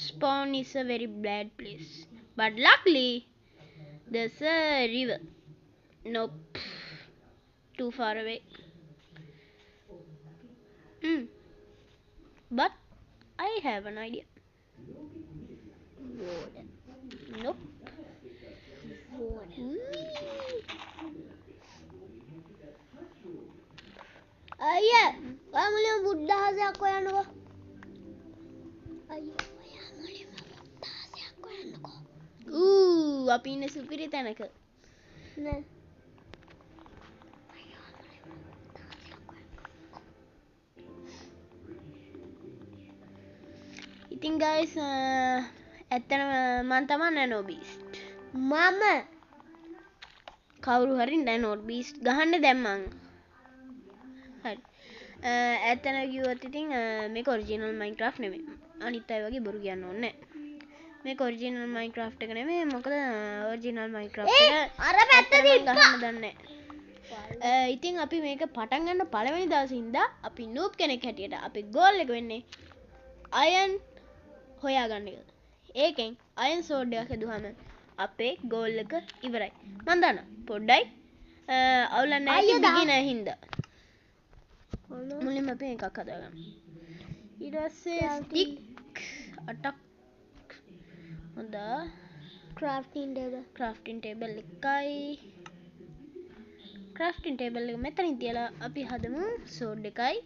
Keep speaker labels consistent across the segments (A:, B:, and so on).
A: Spawn is a very bad place, but luckily there's a river. Nope, too far away. But I have an idea. Nope.
B: අයියා ඔයා මුලින්ම බුද්ධහාසයක් හොයන්නකෝ අයියා ඔයා මුලින්ම බුද්ධහාසයක් හොයන්නකෝ
A: අපි ඉන්නේ සුපිරි තැනක.
B: නෑ
A: ඉතින් guys ඇත්තටම මම තමයි නැනෝ බීස්ට්.
B: මම
A: කවුරු හරි නැනෝ බීස්ට් ගහන්න දැම්මන්. හරි. ඇත්තටම කිව්වොත් ඉතින් මේක ඔරිජිනල් මයින්ක්‍රාෆ්ට් නෙමෙයි. අනිත් අය වගේ බොරු කියන්න ඕනේ නැහැ. මේක ඔරිජිනල් මයින්ක්‍රාෆ්ට් එක නෙමෙයි. මොකද ඔරිජිනල් මයින්ක්‍රාෆ්ට් එක
B: අර පැත්තට
A: ගහන්න දන්නේ නැහැ. ඉතින් අපි මේක පටන් ගන්න පළවෙනි දවසේ ඉඳලා අපි නූබ් කෙනෙක් හැටියට අපි ගෝල් එක වෙන්නේ අයන් හොයාගන්න එක. ඒකෙන් අයන් සෝඩ් එකක් හදුවම අපේ ගෝල් එක ඉවරයි. මම දන්නවා පොඩ්ඩයි අවුලක් නැහැ බිගිනර් හින්දා. මුලින්ම අපි එකක් හදාගමු. ඊට පස්සේ ස්ටික් අටක් හොඳ ක්‍රාෆ්ටින් ටේබල් එකයි. ක්‍රාෆ්ටින් ටේබල් එක මෙතනින් තියලා අපි හදමු සෝඩ් එකයි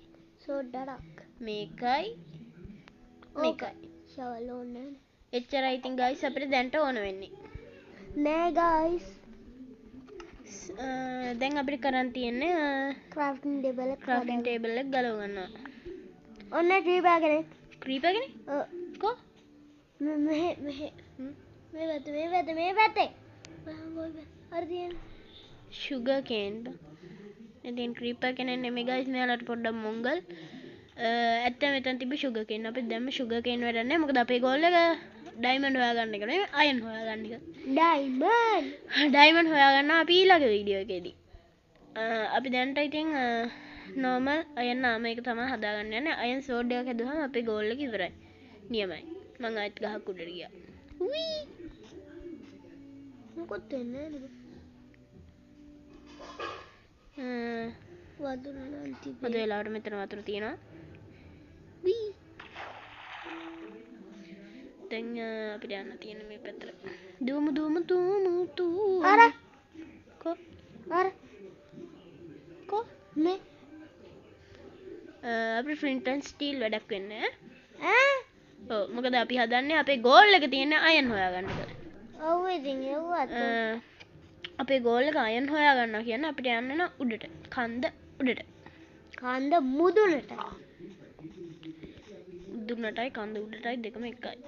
B: සෝඩ් එකක්
A: මේකයි මේකයි.
B: ෂවල් ඕනේ
A: එච්චරයි ඉතින් guys අපිට දැන්ට ඕන වෙන්නේ.
B: නෑ guys
A: දැන් අපිට කරන් තියෙන්නේ
B: ක්‍රාෆ්ටින් ටේබල්
A: එක ගලව ගන්නවා.
B: ඔන්න ක්‍රීපර් කෙනෙක්
A: ක්‍රීපර් කෙනෙක්? කො?
B: මේ පැත්තේ අර තියෙන
A: sugar cane. ඉතින් ක්‍රීපර් කෙනෙක් නෙමෙයි guys මෙයාලට පොඩ්ඩක් මොංගල්. ඇත්තම මෙතන තිබ්බ sugar cane. අපි දැම්ම sugar cane වැඩක් නැහැ. මොකද අපේ goal එක diamond හොයාගන්න එක නෙමෙයි iron හොයාගන්න එක. diamond හොයාගන්නවා අපි ඊළඟ වීඩියෝ එකේදී. අපි දැන්ට ඉතින් normal iron නාම එක තමයි හදාගන්න යන්නේ. iron sword එකක් හදුවම අපේ goal එක ඉවරයි. නියමයි. මම ආයෙත් ගහක් උඩට ගියා. වී
B: මොකද වෙන්නේ නේද වතුර නම් තිබේ.
A: අද වෙලාවට මෙතන වතුර තියෙනවා.
B: වී
A: දැන් අපිට යන්න තියෙන මේ පැත්තට. දුමු
B: අර
A: කො
B: මේ
A: අපිට ෆ්ලින්ට් ඇන්ඩ් ස්ටීල් වැඩක් වෙන්නේ ඈ. ඔව් මොකද අපි හදන්නේ අපේ ගෝල් එක තියෙන අයන් හොයාගන්න එක.
B: ඔව් ඉතින් ඒවත්
A: අපේ ගෝල් එක අයන් හොයාගන්නවා කියන්නේ අපිට යන්න ඕන උඩට. කන්ද උඩට.
B: කන්ද මුදුනට.
A: මුදුනටයි කන්ද උඩටයි දෙකම එකයි.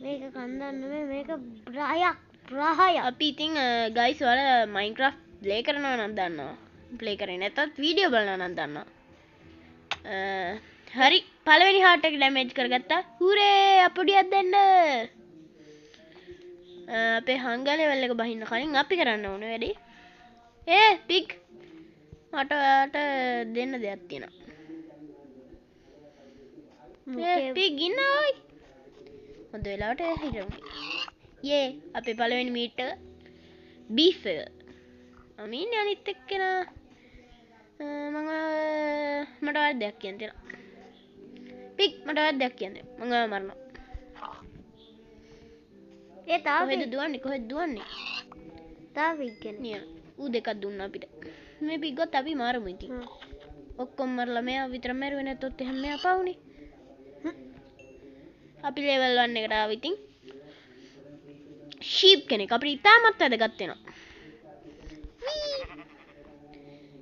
B: මේක කන්දක් නෙමෙයි මේක ප්‍රහයක්.
A: අපි ඉතින් ගයිස් ඔයාලා මයින්ක්‍රාෆ්ට් ප්ලේ කරනවා නම් දන්නවා. ප්ලේ කරේ නැත්නම් වීඩියෝ බලනවා නම් දන්නවා. හරි පළවෙනි හાર્ට් එක ඩැමේජ් කරගත්තා. හුරේ අපොඩියක් දෙන්න. අපේ හංගා ලෙවල් එක බහින්න කලින් අපි කරන්න ඕනේ වැඩේ. පිග් මට ඔයාට දෙන්න දෙයක් තියෙනවා. පිග් ඉන්න ඔයි. හොඳ වෙලාවට හිටමු. අපේ පළවෙනි මීට් එක බීෆ් එක. අමීන් අනිත් එක්කෙනා මට ඔයාලට දෙයක් කියන්න තියෙනවා. පිග් මට ඔයාලට දෙයක් කියන්න. මම ඔයාව මරනවා. කොහෙද දුවන්නේ?
B: තාම ඉන්නේ.
A: නියම. ඌ දෙකක් දුන්නා අපිට. මේ පිග්ගොත් අපි මාරමු ඉතින්. ඔක්කොම මරලා මෙයා විතර මරුවේ නැත්තොත් එහෙම මෙයා පවුනේ. අපි ලෙවල් 1 එකට ආව ඉතින්. ෂීප් කෙනෙක් අපිට ඉතාමත් වැදගත් වෙනවා.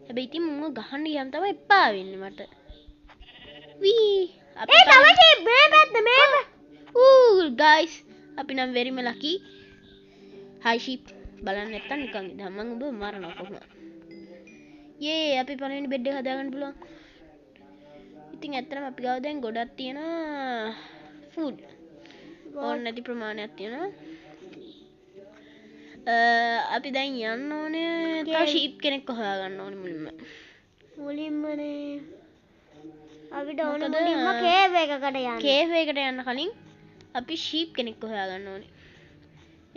A: හැබැයි ඉතින් මම ගහන්න ගියම තමයි එපා වෙන්නේ මට. අපි
B: තව ෂීප් මේ පැත්ත
A: guys අපි නම් වෙරිම ලකි. හයි ෂීප් බලන්න නැත්තම් නිකන් ඉඳන් මම ඔබ මරනවා කොහොමද? අපි පළවෙනි බෙඩ් එක හදාගන්න පුළුවන්. ඉතින් ඇත්තටම අපි ගාව දැන් ගොඩක් තියෙනවා ෆුඩ්. ඕන නැති ප්‍රමාණයක් තියෙනවා. අපි දැන් යන්න ඕනේ තව ෂීප් කෙනෙක් හොයාගන්න ඕනේ මුලින්ම.
B: මුලින්මනේ අපිට ඕන
A: මොකද
B: මුලින්ම කේව් එකකට යන්න.
A: කේව් එකට යන්න කලින් අපි ෂීප් කෙනෙක්ව හොයාගන්න ඕනේ.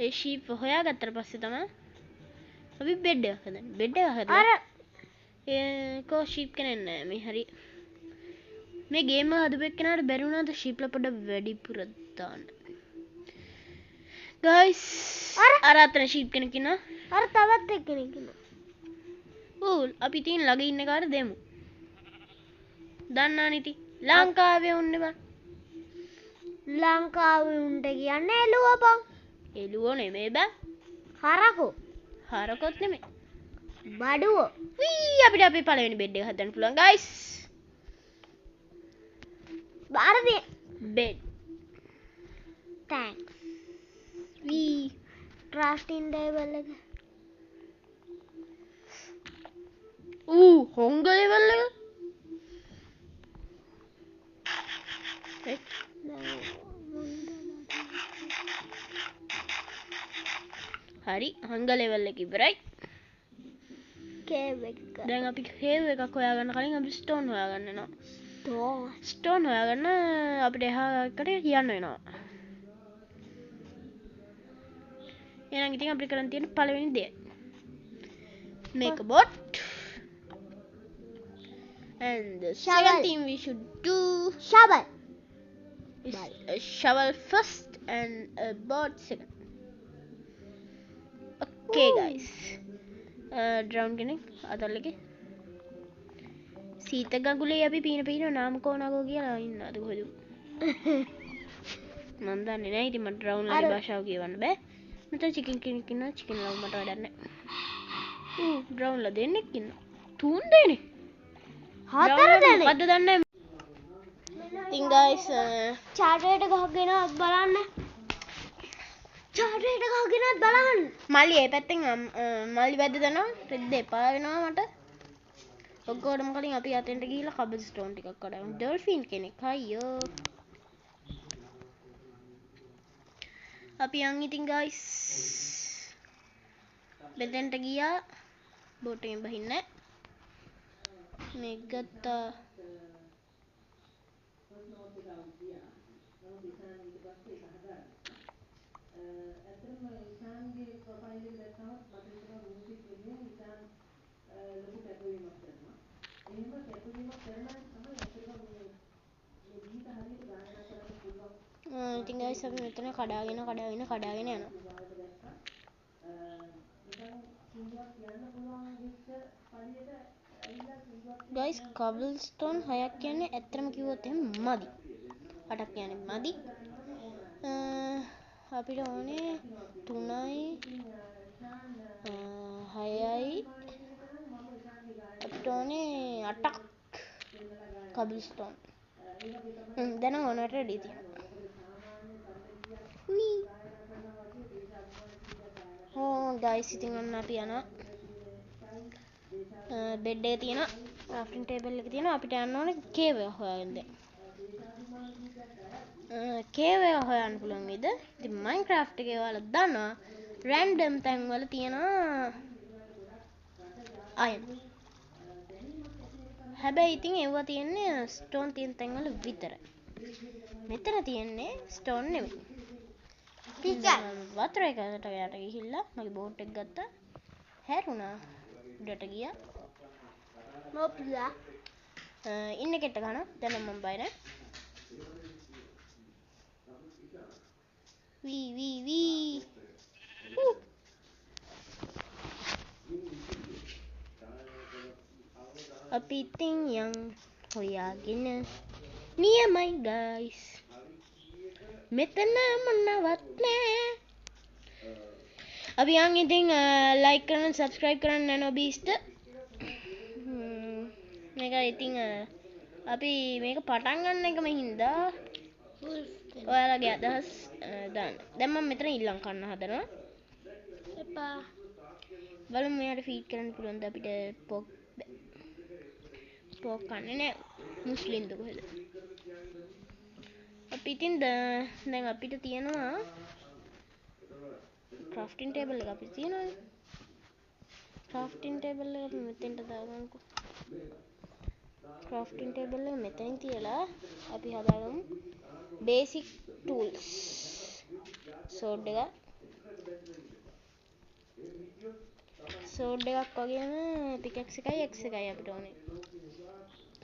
A: ඒ ෂීප් හොයාගත්තට පස්සේ තමයි අපි බෙඩ් එකක් හදන්නේ. බෙඩ් එක හදලා
B: අර
A: කෝ ෂීප් කෙනෙක් නෑ මේ හරි. මේ ගේම හදපු එක්කෙනාට බැරි වුණාද ෂීප්ලා පොඩ්ඩක් වැඩිපුර දාන්න. ගයිස් අර අතන ෂීප් කෙනෙක් ඉන්නවා.
B: අර තවත් එක්කෙනෙක් ඉන්නවා.
A: ඌ අපි තින් ළඟ ඉන්න කාට දෙමු. දන්නා නිති ලංකාවේ උන්නේ බං.
B: ලංකාවේ උන්ට කියන්නේ එළුව බං.
A: එළුවෝ නෙමෙයි බං.
B: හරකෝ.
A: හරකොත් නෙමෙයි.
B: බඩුවෝ.
A: වී අපිට අපේ පළවෙනි බෙඩ් එක හදන්න පුළුවන් ගයිස්.
B: බාරදී
A: බෙඩ්.
B: තෑන්ක්ස්.
A: වී
B: ක්‍රාෆ්ටින් ටේබල් එක.
A: හොංග ලෙවල් එක. හරි හංග ලෙවල් එක ඉවරයි.
B: කේව් එක.
A: දැන් අපි කේව් එකක් හොයාගන්න කලින් අපි ස්ටෝන් හොයාගන්න වෙනවා. ස්ටෝන් හොයාගන්න අපිට එහාකට යන්න වෙනවා. එහෙනම් ඉතින් අපිට කරන්න තියෙන පළවෙනි දේ make a boat. And the second thing we should do
B: shovel.
A: is a shovel first and a boat second. Okay guys. Drown කෙනෙක් අතල්ලගේ සීත ගඟුලේ අපි පීන නාමකෝ නගෝ කියලා ඉන්නද කොහෙද මන් දන්නේ නැහැ ඉතින් මට drown වගේ භාෂාව කියවන්න බෑ මට චිකන් කෙනෙක් ඉන්නවා චිකන් ලව් මට වැඩක් නැහැ drown ලා දෙන්නෙක් ඉන්නවා තුන් දෙනෙක්
B: හතර දෙනෙක්
A: මොකද්ද දන්නේ ඉතින් guys
B: චාටරේට ගහගෙන බලන්න චාටරේට ගහගෙන බලන්න
A: මල්ලි ඒ පැත්තෙන් මල්ලි වැද්ද දනවා රෙද්ද එපා වෙනවා මට ඔක්කොටම කලින් අපි අතෙන්ට ගිහිල්ලා කබල් ස්ටෝන් ටිකක් කඩමු ඩොල්ෆින් කෙනෙක් අයියෝ අපි යන් ඉතින් guys බෙදෙන්ට ගියා බෝට් එකෙන් බහින්න මේ ගත්තා ඉතින් guys අපි මෙතන කඩාගෙන යනවා guys cobblestone 6ක් කියන්නේ ඇත්තටම කිව්වොත් එහෙනම් මදි 8ක් කියන්නේ මදි අපිට ඕනේ 3යි 6යි අපිට ඕනේ 8ක් cobblestone දැන් ඕනට රෙඩි තියෙනවා guys ඉතින් ඔන්න අපි යනවා බෙඩ් එක තියෙනවා ක්‍රාෆ්ටින් ටේබල් එක තියෙනවා අපිට යන්න ඕනේ කේව් එක හොයාගන්න කේව් එක හොයන්න පුළුවන් වේද ඉතින් මයින්ක්‍රාෆ්ට් එකේ ඔයාලා දන්නවා රැන්ඩම් තැන් වල තියෙනවා අයන් හැබැයි ඉතින් ඒවා තියෙන්නේ ස්ටෝන් තියෙන තැන් වල විතරයි මෙතන තියෙන්නේ ස්ටෝන් නෙමෙයි වතුර එකකට යට ගිහිල්ලා මගේ බෝට් එක ගත්තා හැරුණා උඩට ගියා
B: මොප්ලා
A: ඉන්න කෙට්ට ගන්නවා දැන් මම බය නැහැ වී අපි ඉතින් යන් හොයාගෙන නියමයි guys මෙතන මොනවත් නෑ අපි යන් ඉතින් ලයික් කරන්න සබ්ස්ක්‍රයිබ් කරන්න නොබීස්ට මේක ඉතින් අපි මේක පටන් ගන්න එකම හින්දා ඔයාලගේ අදහස් දාන්න දැන් මම මෙතන ඊළඟ කන්න හදනවා එපා බලමු මෙයාට ෆීඩ් කරන්න පුළුවන්ද අපිට පෝක් කන්නේ නෑ මුස්ලිම්ද කොහෙද අපි ඉතින් දැන් අපිට තියෙනවා ක්‍රාෆ්ටින් ටේබල් එක අපි තියෙනවා ක්‍රාෆ්ටින් ටේබල් එක අපි මෙතෙන්ට දාගන්නකෝ crafting table එක මෙතනින් තියලා අපි හදාගමු basic tools sword එකක් වගේම pickaxe එකයි x එකයි අපිට ඕනේ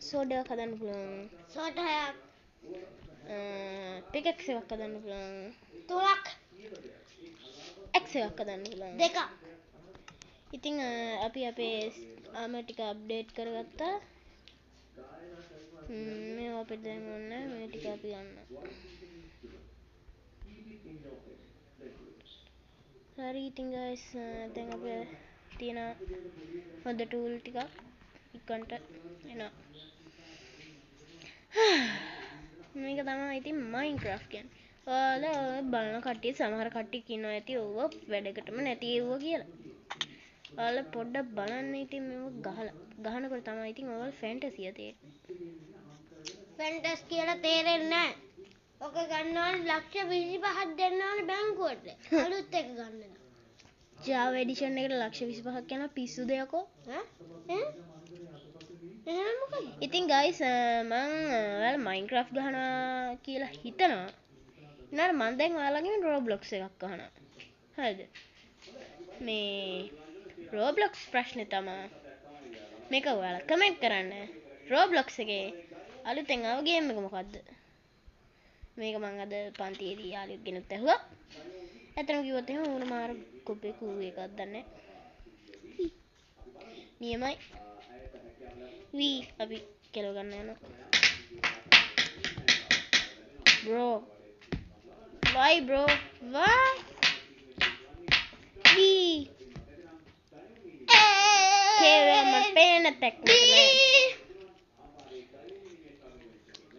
A: sword එකක් හදන්න පුළුවන්
B: සෝට හයක්
A: pickaxe එකක් හදන්න පුළුවන්
B: තුනක්
A: x එකක් හදන්න පුළුවන්
B: දෙකක්
A: ඉතින් අපි අපේ armor ටික අප්ඩේට් කරගත්තා මේවා අපිට දැන් ඕනේ නැහැ මේ ටික අපි ගන්න හරි ඉතින් guys දැන් අපේ තියෙන හොඳ tool ටික ඉක්කන්ට එනවා මේක තමයි ඉතින් Minecraft කියන්නේ ඔයාලා බලන කට්ටිය සමහර කට්ටිය කියනවා ඇති ඕව වැඩකටම නැති ඒවුවා කියලා ඔයාලා පොඩ්ඩක් බලන්න ඉතින් මේව ගහනකොට තමයි ඉතින් ඔයාලා ෆැන්ටසිය තේරෙන්නේ
B: ෆැන්ටස් කියලා තේරෙන්නේ නැහැ. ඔක ගන්න ඕනේ ලක්ෂ 25ක් දෙන්න ඕනේ බැංකුවට. අලුත් එක ගන්න.
A: Java edition එකට ලක්ෂ 25ක් යනවා පිස්සු දෙයකෝ.
B: එහෙනම් මොකද?
A: ඉතින් guys මම ඔයාලා Minecraft ගහනවා කියලා හිතනවා. ඊනාර මම දැන් ඔයාලගෙන් Roblox එකක් අහනවා. හරිද? මේ Roblox ප්‍රශ්නේ තමයි මේක ඔයාලා කමෙන්ට් කරන්න. Roblox එකේ අලුතෙන් ආව ගේම් එක මොකද්ද? මේක මම අද පන්තියේදී යාළුවෙක් ගෙනුත් ඇහුවා. ඇත්තටම කිව්වොත් එහෙම ඕන මාර කොපේ කූ එකක් දන්නේ නැහැ. නියමයි. වී අපි කෙලව ගන්න යනවා. Bro. Why bro? Why? Wee. Kaya man pen attack mo na.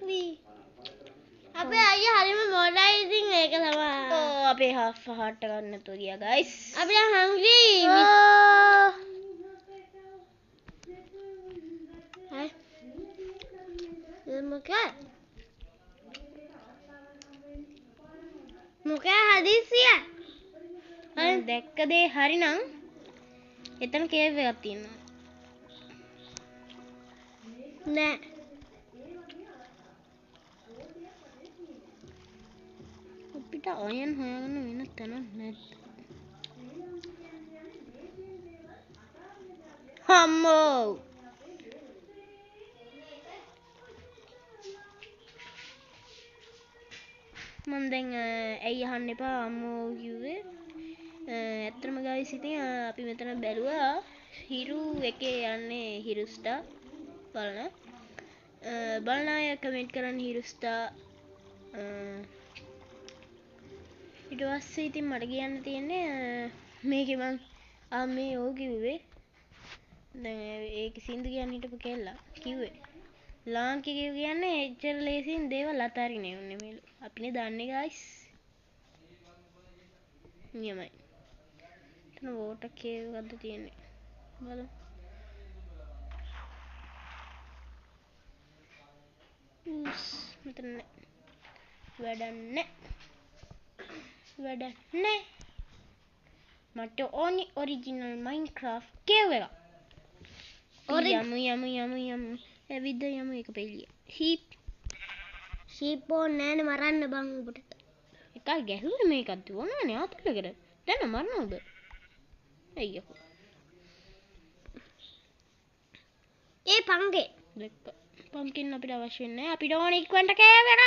A: Wee.
B: අපේ අයියා හරිම මොඩයි ඉතින් ඒක තමයි.
A: Oh, අපේ half heart ගන්න නැතුව ගියා guys.
B: අපි දැන් hungry. හයි. මොකද හදිසිය?
A: මම දැක්ක දේ හරිනම් එතන කේව් එකක් තියෙනවා.
B: නෑ.
A: අපිට අයන් හොයාගන්න වෙන තැනක් නැද්ද? හම්මෝ. මම දැන් ඇයි අහන්න එපා අම්මෝ කිව්වේ. ඇත්තටම guys ඉතින් අපි මෙතන බැලුවා හිරු එකේ යන්නේ හිරුස්ටා බලන අය කමෙන්ට් කරන්න හිරුස්ටා ඊට පස්සේ ඉතින් මට කියන්න තියෙන්නේ මේකේ මං මේ ඕ කිව්වේ දැන් ඒක සින්දු කියන්න හිටපු කෙල්ලා කිව්වේ ලාංකිකයෝ කියන්නේ එච්චර ලේසියෙන් දේවල් අතාරින්නේ නෙමෙයිලු අපිනේ දන්නේ guys නියමයි එතන වෝටර් කේව් එකක්ද තියෙන්නේ බලමු මෙතන වැඩ නැහැ මට ඕනි ඔරිජිනල් Minecraft කේව් එක යමු ඇවිද යමු එක පෙළිය
B: ෂීප් ඕනේ නෑනේ මරන්න බං ඔබට
A: එකක් ගැහුවේ මේකක් දුවනවානේ ආතලකට දැන් මරනවද අයියෝ
B: ඒ පංගේ
A: දැක්ක පම්කින් අපිට අවශ්‍ය වෙන්නේ නැහැ අපිට ඕනේ ඉක්වන්ට කේව් එක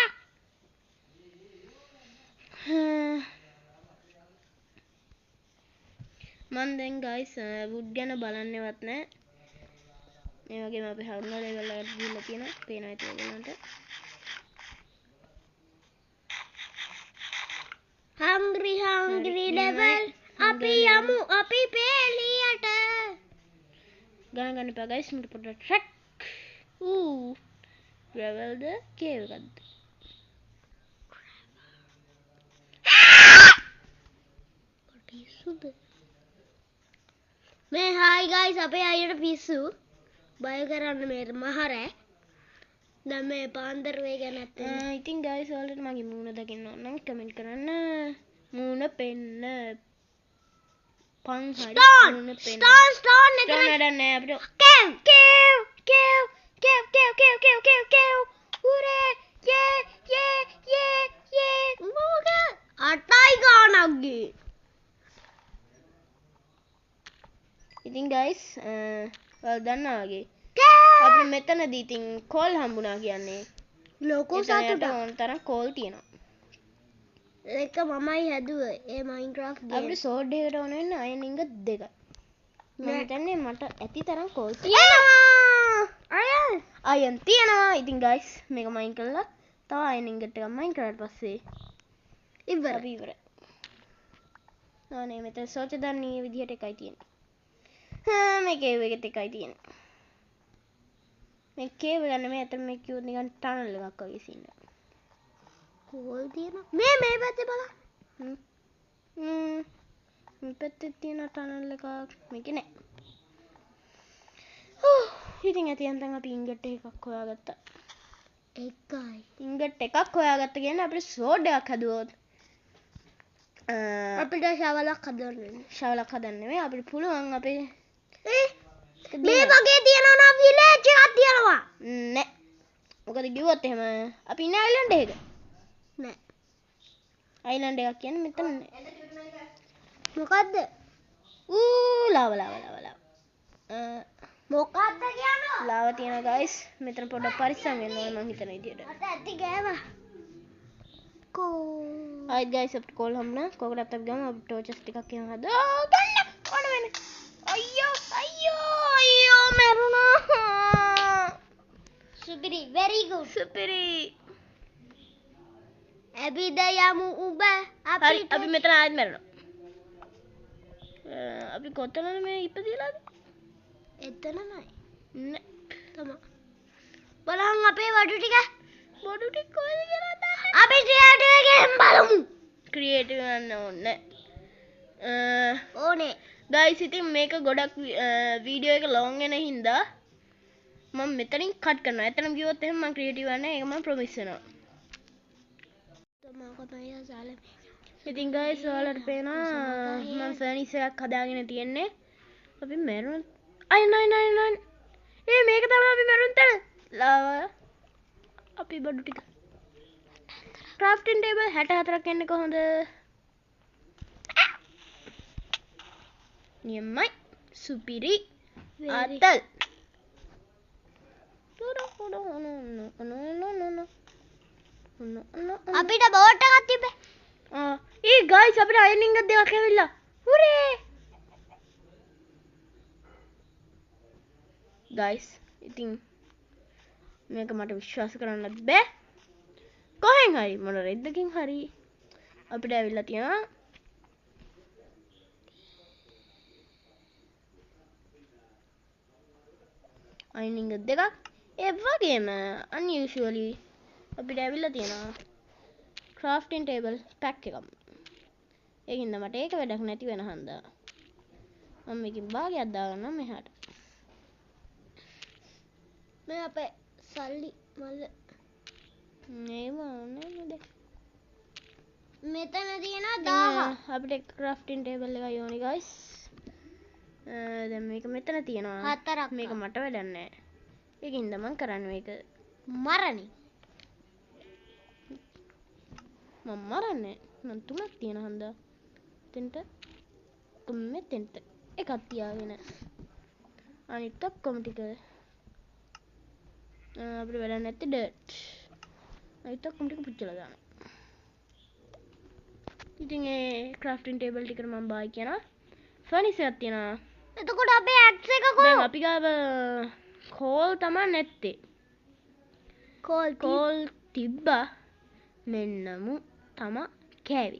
A: මන් දැන් guys wood ගැන බලන්නේවත් නැහැ මේ වගේම අපි hunger level එකට ගිහිල්ලා තියෙනවා පේනවා ඒක ඔයගොල්ලන්ට
B: hungry level අපි යමු අපි පෙළියට
A: ගණන් එපා guys මට පොඩ්ඩක් track gravel ද cave එකක්ද
B: පිස්සුද මේ hi guys අපේ අයියට පිස්සු බය කරන්න මේ මහරෑ දැන් මේ පාන්දර වේග නැත්තේ
A: ඉතින් guys ඔයාලට මගේ මූණ දකින්න ඕන නම් කමෙන්ට් කරන්න මූණ පෙන්න පන් හරි මූණ පෙන්න
B: stone
A: වැඩක් නෑ අපිට
B: kew. Hooray! Yeah, yeah, yeah, yeah. Moga. අටයි ගානක් ගියේ.
A: ඉතින් guys ඔයාලා දන්නා වගේ අපිට මෙතනදී ඉතින් කෝල් හම්බුණා කියන්නේ
B: ලොකු
A: එතන යට
B: සතුටක්.
A: ඕන තරම් කෝල් තියෙනවා.
B: ඒක මමයි හැදුවේ. ඒ Minecraft game.
A: අපිට සෝඩ් එකකට ඕන වෙන අයන් ඉංග දෙකයි. මම
B: නෑ.
A: හිතන්නේ මට ඇති තරම් කෝල්
B: අයන්.
A: අයන් තියෙනවා. ඉතින් guys මේක මයින් කළා. තව අයන් ඉංගට් එකක් මයින් කරාට පස්සේ
B: ඉවර.
A: අපි ඉවරයි. අනේ මෙතන සෝච දන්නේ විදිහට එකයි තියෙන්නේ. මේ කේව් එකෙත් එකයි තියෙන්නේ. මේ කේව් එක නෙමෙයි අතන මේ කිව්වොත් නිකන් ටනල් එකක් වගේ සීන් එකක්.
B: කෝල් තියෙනවා. මේ පැත්තේ බලන්න.
A: මේ පැත්තේ තියෙන ටනල් එකක් මේකේ නෑ. ඉතින් ඇති යන්තම් අපි ඉංගට් එකක් හොයාගත්තා.
B: එකයි.
A: ඉංගට් එකක් හොයාගත්ත කියන්නේ අපිට සෝඩ් එකක් හදුවොත්
B: අපිට ශවලක් හදන්න වෙනවා.
A: ශවලක් හදන්න නෙමෙයි අපිට පුළුවන් අපේ
B: මේ වගේ තියනවා නම් විලේජ් එකක් තියනවා.
A: නෑ. මොකද කිව්වොත් එහෙම අපි ඉන්නේ අයිලන්ඩ් එකක.
B: නෑ.
A: අයිලන්ඩ් එකක් කියන්නේ මෙතන නෑ.
B: මොකද්ද?
A: ලාව.
B: මොකද්ද කියනවා?
A: ලාව තියෙනවා guys. මෙතන පොඩ්ඩක් පරිස්සම් වෙන්න ඕනේ මං හිතන විදියට.
B: අත ඇති ගෑවා. කෝ.
A: ආයිත් guys අපිට කෝල් හම්බුණා. කොකටත් අපි ගමු අපි ටෝචස් ටිකක් කියන හදා. ගන්න ඕන වෙන්නේ. අයියෝ මරුණා.
B: සුපිරි very good.
A: සුපිරි.
B: ඇබිද යමු උඹ
A: හරි අපි මෙතන ආයෙත් මැරෙනවා. අපි කොතනද මේ ඉපදිලාද?
B: එතන නයි.
A: නෑ.
B: තමයි. බලන්න අපේ වඩු ටික.
A: බොඩු ටික කොහෙද කියලා දාන්න.
B: අපි ක්‍රියේටිව් එකෙන් බලමු.
A: ක්‍රියේටිව් යන්න ඕනේ.
B: ඕනේ.
A: guys ඉතින් මේක ගොඩක් වීඩියෝ එක ලොං වෙන හින්දා මම මෙතනින් කට් කරනවා. එතනම ගියොත් එහෙනම් මම ක්‍රියේටිව් යන්නේ ඒක මම ප්‍රොමිස් වෙනවා. ඉතින් guys ඔයාලට පේනවා මම ෆර්නිචර් එකක් හදාගෙන තියන්නේ. අපි මැරුණා. නයි. මේක තමයි අපි මැරුණ තැන. ලාවා. අපි බඩු ටික. crafting table 64ක් එන්නේ කොහොමද? නියමයි. සුපිරි. අතල්.
B: අපිට බෝට් එකක් තිබ්බේ.
A: ඒ guys අපිට අයනින්ග දෙකක් ඇවිල්ලා. හුරේ! guys ඉතින් මේක මට විශ්වාස කරන්නත් බෑ. කොහෙන් හරි මොන රෙද්දකින් හරි අපිට ඇවිල්ලා තියෙනවා. අයනින්ග දෙකක්. ඒ වගේම unusually අපිට ඇවිල්ලා තියෙනවා crafting table pack එකක්. ඒකින්ද මට ඒක වැඩක් නැති වෙන හන්දා මම මේකෙන් භාගයක් දාගන්නම් මෙහාට.
B: මේ අපේ සල්ලි මල්ල
A: මේව නේද?
B: මෙතන තියෙන 1000.
A: අපිට crafting table එකයි ඕනේ guys. දැන් මේක මෙතන තියෙනවා.
B: හතරක්.
A: මේක මට වැඩක් නැහැ. ඒකින්ද මම කරන්නේ මේක
B: මරණි.
A: මම මරන්නේ මම තුනක් තියෙන හන්දා තෙන්ට මෙතෙන්ට එකක් තියාගෙන අනිත් ඔක්කොම ටික අපිට වැඩක් නැති ඩර්ට් අනිත් ඔක්කොම ටික පුච්චලා දාන්න. ඉතින් ඒ crafting table ටිකට මම බායි කියනවා. ෆර්නිචර් එකක් තියෙනවා.
B: එතකොට අපේ ඇක්ස් එක කො?
A: දැන් අපි ගාව කෝල් තමයි නැත්තේ. කෝල් තිබ්බා මෙන්නමු තමා කෑවි.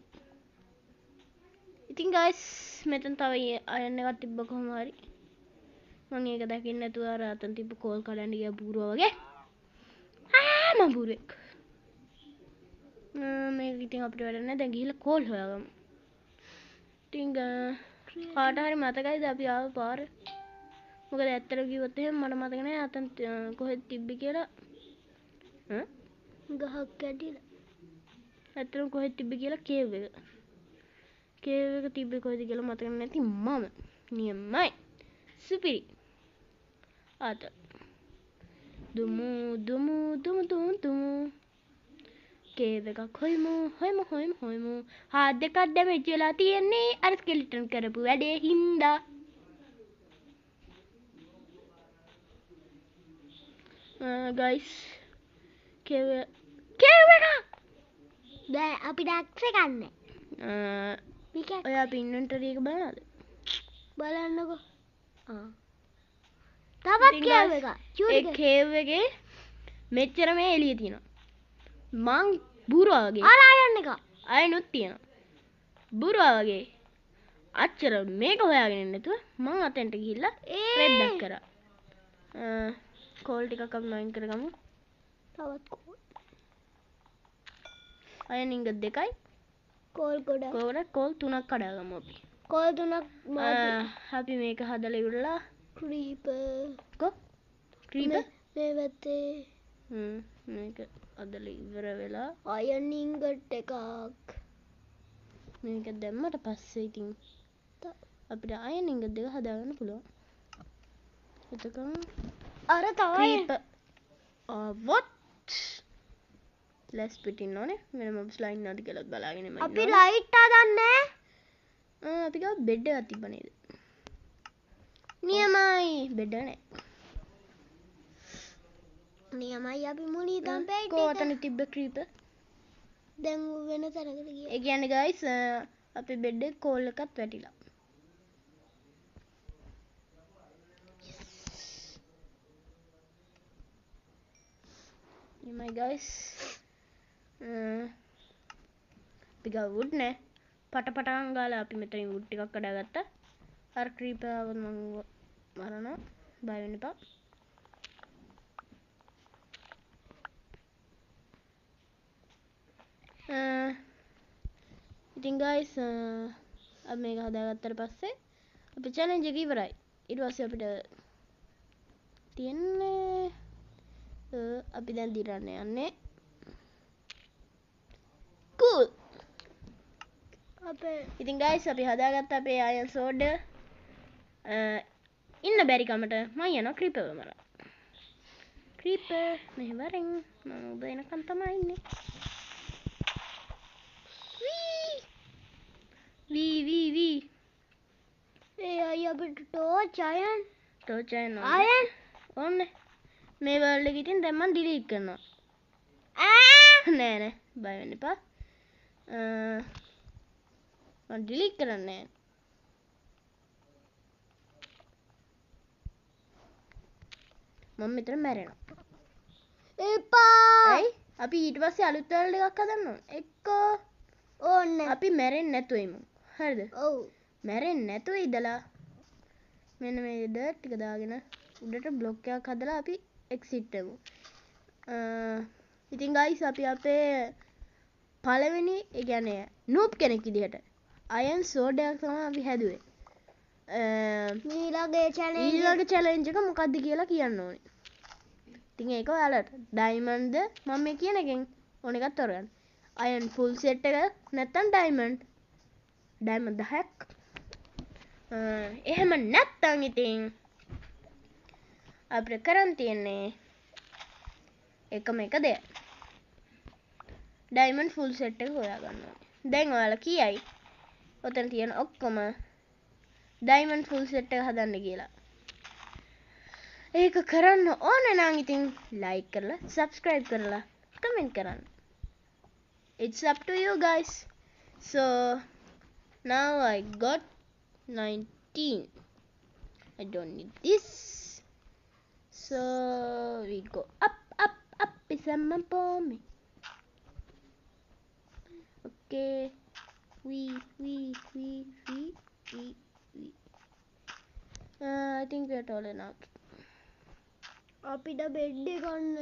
A: ඉතින් guys මෙතන තව අයන් එකක් තිබ්බ කොහොම හරි මම ඒක දකින්න නැතුව අර අතන තිබ්බ කෝල් කඩන්න ගියා බූරුවා වගේ. මම බූරුවෙක්. මේක ඉතින් අපිට වැඩ නැහැ. දැන් ගිහිල්ලා කෝල් හොයාගමු. ඉතින් කාට හරි මතකයිද අපි ආව පාර? මොකද ඇත්තට කිව්වොත් එහෙම මට මතක නැහැ අතන කොහෙද තිබ්බේ කියලා.
B: ගහක් කැඩිලා.
A: ඇත්තටම කොහෙද තිබ්බේ කියලා කේව් එක. කේව් එක තිබ්බේ කොහෙද කියලා මතක නැති මම. නියමයි. සුපිරි. ආත. දුමු දුමු දුමු දුමු දුමු කේව් එකක් හොයමු හාත් දෙකක් ඩැමේජ් වෙලා තියෙන්නේ අර ස්කෙලිටන් කරපු වැඩේ හින්දා ගයිස් කේව් එක
B: බෑ අපි ඩැක්ස් එකක් නැහැ.
A: ඔයා ඉන්වෙන්ටරි එක බලනවද?
B: බලන්නකෝ. තවත් කේව් එකක්.
A: ඒ කේව් එකේ මෙච්චර මේ එළිය තියෙනවා. මං බුරුවා වගේ.
B: අර අයන් එක.
A: අයනුත් තියෙනවා. බුරුවා වගේ. අච්චර මේක හොයාගෙන ඉන්න නැතුව මං අතෙන්ට ගිහිල්ලා රෙද්දක් කරා. කෝල් ටිකක් අපි මයින් කරගමු.
B: තවත් කෝල්.
A: අයන් ඉංග 2යි.
B: කෝල් ගොඩක්.
A: කෝල් 3ක් කඩාගමු අපි.
B: කෝල් 3ක්
A: අපි මේක හදලා ඉවරලා
B: ක්‍රීපර් මේ වැත්තේ
A: මේක හදලා ඉවර වෙලා
B: අයන් ඉංගට් එකක්
A: මේක දැම්මට පස්සේ ඉතින් අපිට අයන් ඉංගට් දෙක හදාගන්න පුළුවන්. එතකන්
B: අර තවයි
A: what ලැස් පිටින් ඕනේ වෙන මොබ්ස් ලයින් නැති කියලා බලාගෙන ඉන්න.
B: අපි ලයිට් හදන්නේ
A: අපි ගාව බෙඩ් එකක් තිබ්බ නේද? නියමයි බෙඩ නැහැ.
B: නියමයි අපි මුලී ඉඳන් බෙඩ්
A: කොතන තිබ්බ ක්‍රීපර්?
B: දැන් වෙන තැනකට ගියා.
A: ඒ කියන්නේ ගයිස් අපේ බෙඩ් එක කෝල් එකත් වැටිලා. නියමයි ගයිස්. අපි ගාව වුඩ් නැහැ. පටපටාන් ගාලා අපි මෙතනින් වුඩ් ටිකක් කඩාගත්තා. අර ක්‍රීපර් ආවොත් මම මරනවා. බය වෙන්න එපා. ඉතින් ගයිස් අපි මේක හදාගත්තට පස්සේ අපේ චැලෙන්ජ් එක ඉවරයි. ඊට පස්සේ අපිට තියෙන්නේ අපි දැන් දිරන්න යන්නේ. cool. ඉතින් ගයිස් අපි හදාගත්ත අපේ අයන් සෝඩ් ඉන්න බැරි කමට මම යනවා ක්‍රීපර් මරන්න. ක්‍රීපර් මෙහෙ වරෙන් මම ඔබ එනකන් තමයි ඉන්නේ. වී
B: ඒ අය අපිට ටෝච් අයන්
A: ඕනේ මේ වර්ල්ඩ් එක ඉතින් දැන් මම ඩිලීට් කරනවා. නෑ බය වෙන්න එපා. මම ඩිලීට් කරන්නේ නෑ. මම මෙතන මැරෙනවා.
B: එපා.
A: ඇයි? අපි ඊට පස්සේ අලුත් වර්ල්ඩ් එකක් හදන්න ඕන. එක්කෝ
B: ඕනේ.
A: අපි මැරෙන්නේ නැතුව ඉමු. හරිද?
B: ඔව්.
A: මැරෙන්නේ නැතුව ඉඳලා මෙන්න මේ ඩර්ට් ටික දාගෙන උඩට බ්ලොක් එකක් හදලා අපි එක්සිට් වෙමු. ඉතින් ගයිස් අපි අපේ පළවෙනි ඒ කියන්නේ නූබ් කෙනෙක් විදිහට අයන් සෝඩ් එකක් තමයි අපි හැදුවේ. ඊළඟ චැලෙන්ජ් එක මොකක්ද කියලා කියන්න ඕනේ. ඉතින් ඒක ඔයාලට ඩයිමන්ඩ්ද මම මේ කියන එකෙන් ඕන එකක් තෝරගන්න. අයන් ෆුල් සෙට් එක නැත්තම් ඩයිමන්ඩ් 10ක්. එහෙම නැත්තම් ඉතින් අපිට කරන් තියෙන්නේ එකම එක දෙයක්. ඩයිමන්ඩ් ෆුල් සෙට් එක හොයාගන්න ඕනේ. දැන් ඔයාලා කියයි ඔතන තියෙන ඔක්කොම ඩයිමන්ඩ් ෆුල් සෙට් එක හදන්න කියලා. ඒක කරන්න ඕන නම් ඉතින් ලයික් කරලා සබ්ස්ක්‍රයිබ් කරලා කමෙන්ට් කරන්න. It's up to you guys. So now I got 19. I don't need this. So we go up. Is a man for me. Okay. We. I think we're tall enough.
B: අපිට bed එක ගන්න.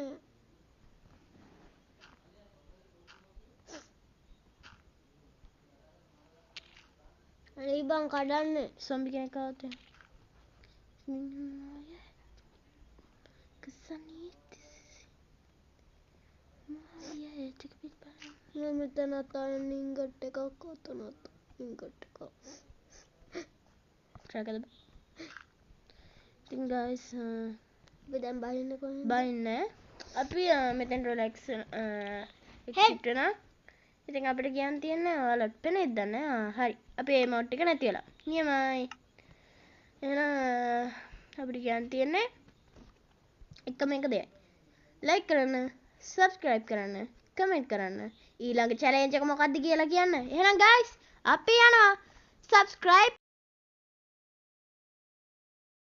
B: අනේ බං කඩන්නේ.
A: Zombie කෙනෙක් ආවද? Cause I need this. Yeah, take a bit back.
B: මම මෙතනත් අයන් ඉංගට් එකක් ඔතනත් ඉංගට් එකක්.
A: Try කරලා. ඉතින් guys
B: අපි දැන් බහින්න කොහොමද?
A: බයින්න අපි මෙතෙන් රොලෙක්ස් එක්සිට් වෙනවා. ඉතින් අපිට කියන්න තියෙන්නේ ඔයාලට පෙනෙයිද දන්නේ නැහැ. හරි. අපි මේ මෝඩ් එක නැති වෙලා. නියමයි. එහෙනම් අපිට කියන්න තියෙන්නේ එකම එක දෙයයි. ලයික් කරන්න, සබ්ස්ක්‍රයිබ් කරන්න, කමෙන්ට් කරන්න. ඊළඟ චැලෙන්ජ් එක මොකක්ද කියලා කියන්න. එහෙනම් ගයිස් අපි යනවා. subscribe